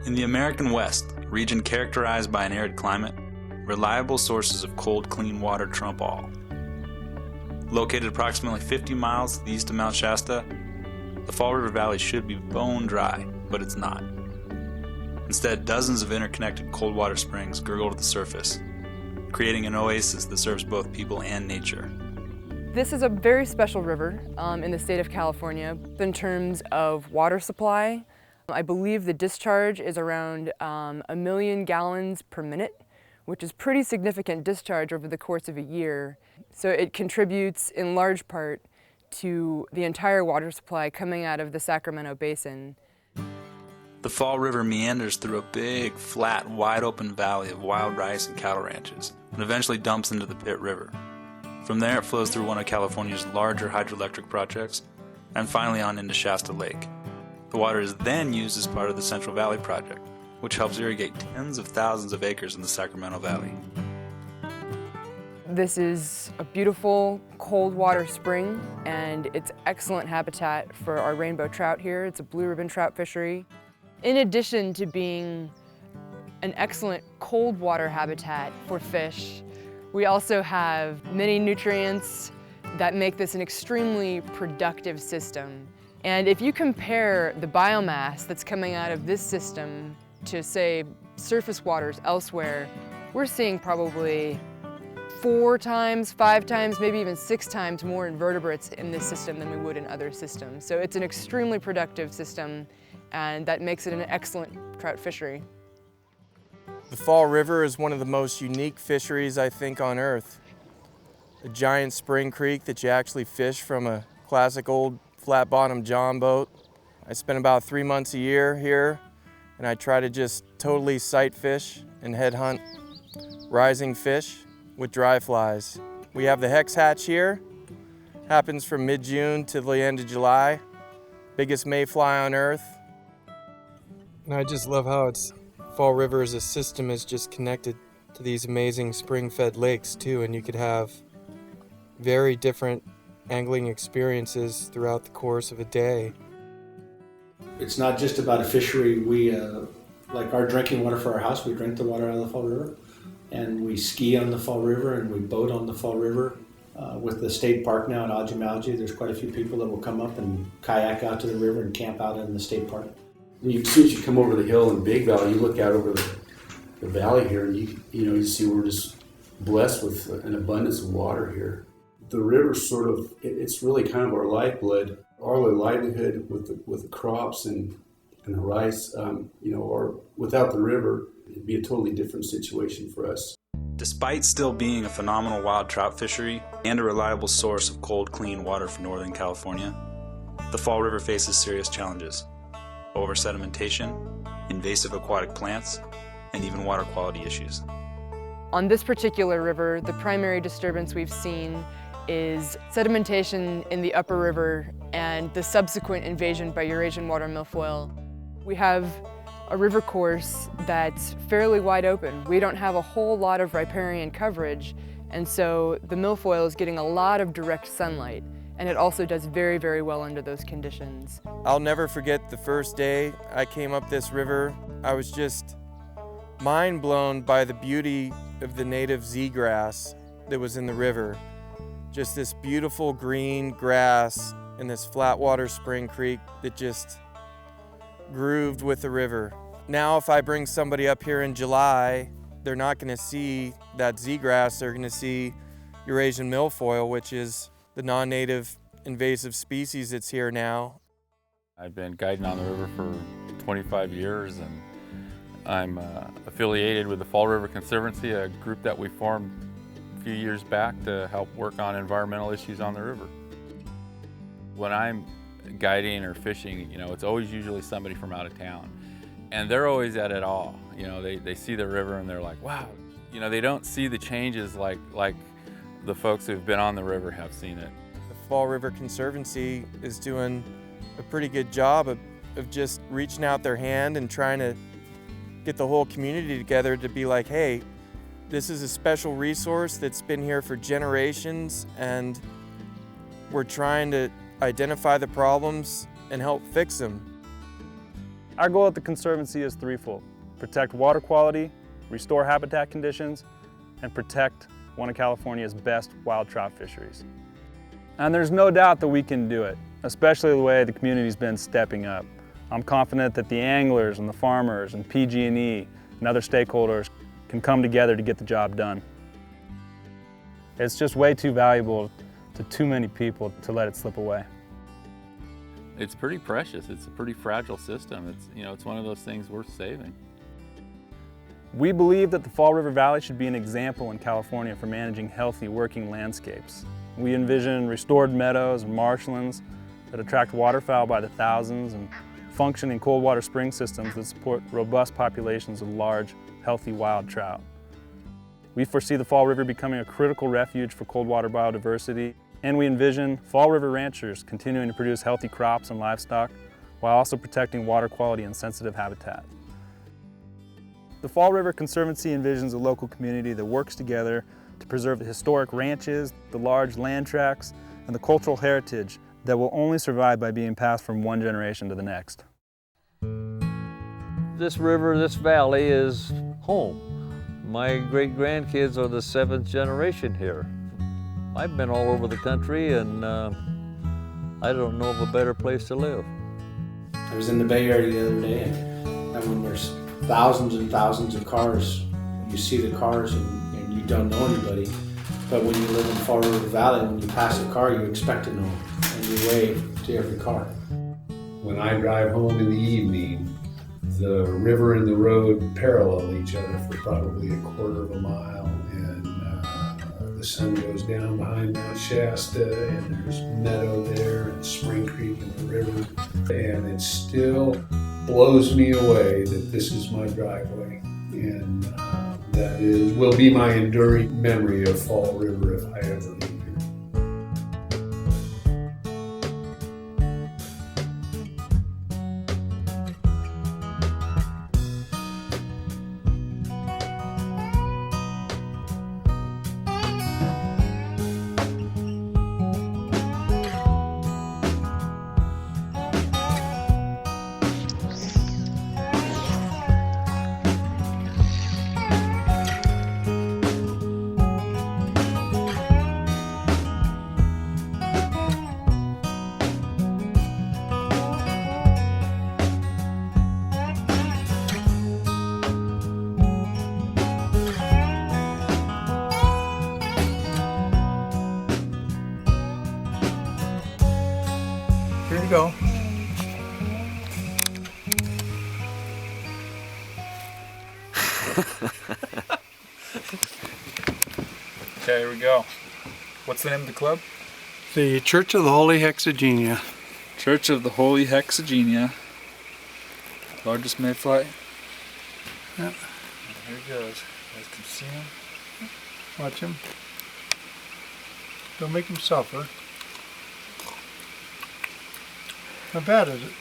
In the American West, a region characterized by an arid climate, reliable sources of cold, clean water trump all. Located approximately 50 miles to the east of Mount Shasta, the Fall River Valley should be bone dry, but it's not. Instead, dozens of interconnected cold water springs gurgle to the surface, creating an oasis that serves both people and nature. This is a very special river in the state of California in terms of water supply. I believe the discharge is around 1 million gallons per minute, which is pretty significant discharge over the course of a year. So it contributes in large part to the entire water supply coming out of the Sacramento Basin. The Fall River meanders through a big, flat, wide-open valley of wild rice and cattle ranches, and eventually dumps into the Pitt River. From there, it flows through one of California's larger hydroelectric projects, and finally on into Shasta Lake. The water is then used as part of the Central Valley Project, which helps irrigate tens of thousands of acres in the Sacramento Valley. This is a beautiful cold water spring, and it's excellent habitat for our rainbow trout here. It's a blue ribbon trout fishery. In addition to being an excellent cold water habitat for fish, we also have many nutrients that make this an extremely productive system. And if you compare the biomass that's coming out of this system to, say, surface waters elsewhere, we're seeing probably 4 times, 5 times, maybe even 6 times more invertebrates in this system than we would in other systems. So it's an extremely productive system, and that makes it an excellent trout fishery. The Fall River is one of the most unique fisheries, I think, on Earth. A giant spring creek that you actually fish from a classic old flat-bottom john boat. I spend about 3 months a year here, and I try to just totally sight fish and head hunt rising fish with dry flies. We have the hex hatch here. Happens from mid-June to the end of July. Biggest mayfly on Earth. And I just love how Fall River as a system is just connected to these amazing spring-fed lakes too, and you could have very different angling experiences throughout the course of a day. It's not just about a fishery. We, like our drinking water for our house, we drink the water out of the Fall River, and we ski on the Fall River and we boat on the Fall River. With the state park now at Ajamalji, there's quite a few people that will come up and kayak out to the river and camp out in the state park. As soon as you come over the hill in Big Valley, you look out over the valley here, and you see we're just blessed with an abundance of water here. The river it's really kind of our lifeblood, our livelihood with the crops and the rice. Or without the river, it'd be a totally different situation for us. Despite still being a phenomenal wild trout fishery and a reliable source of cold, clean water for Northern California, the Fall River faces serious challenges: over-sedimentation, invasive aquatic plants, and even water quality issues. On this particular river, the primary disturbance we've seen is sedimentation in the upper river and the subsequent invasion by Eurasian water milfoil. We have a river course that's fairly wide open. We don't have a whole lot of riparian coverage, and so the milfoil is getting a lot of direct sunlight, and it also does very, very well under those conditions. I'll never forget the first day I came up this river. I was just mind blown by the beauty of the native seagrass that was in the river. Just this beautiful green grass in this flat water spring creek that just grooved with the river. Now if I bring somebody up here in July, they're not going to see that seagrass, they're going to see Eurasian milfoil, which is the non-native invasive species that's here now. I've been guiding on the river for 25 years, and I'm affiliated with the Fall River Conservancy, a group that we formed a few years back to help work on environmental issues on the river. When I'm guiding or fishing, it's always usually somebody from out of town, and they're always at it all. They see the river and they're like, wow. They don't see the changes like the folks who've been on the river have seen it. The Fall River Conservancy is doing a pretty good job of just reaching out their hand and trying to get the whole community together to be like, hey, this is a special resource that's been here for generations, and we're trying to identify the problems and help fix them. Our goal at the Conservancy is threefold: protect water quality, restore habitat conditions, and protect one of California's best wild trout fisheries. And there's no doubt that we can do it, especially the way the community's been stepping up. I'm confident that the anglers and the farmers and PG&E and other stakeholders can come together to get the job done. It's just way too valuable to too many people to let it slip away. It's pretty precious. It's a pretty fragile system. It's one of those things worth saving. We believe that the Fall River Valley should be an example in California for managing healthy working landscapes. We envision restored meadows and marshlands that attract waterfowl by the thousands and functioning cold water spring systems that support robust populations of large, healthy wild trout. We foresee the Fall River becoming a critical refuge for cold water biodiversity, and we envision Fall River ranchers continuing to produce healthy crops and livestock while also protecting water quality and sensitive habitat. The Fall River Conservancy envisions a local community that works together to preserve the historic ranches, the large land tracts, and the cultural heritage that will only survive by being passed from one generation to the next. This river, this valley is home. My great-grandkids are the 7th generation here. I've been all over the country, and I don't know of a better place to live. I was in the Bay Area the other day, and when there's thousands and thousands of cars, you see the cars and you don't know anybody. But when you live in Fall River Valley, when you pass a car, you expect to know them, and you wave to every car. When I drive home in the evening, the river and the road parallel each other for probably a quarter of a mile, and the sun goes down behind Mount Shasta, and there's meadow there, and Spring Creek and the river, and it still blows me away that this is my driveway, and that will be my enduring memory of Fall River if I ever leave here. Here you go. Okay, here we go. What's the name of the club? The Church of the Holy Hexagenia. Church of the Holy Hexagenia. Largest mayfly. Yep. Here he goes. You guys can see him. Watch him. Don't make him suffer. How bad is it?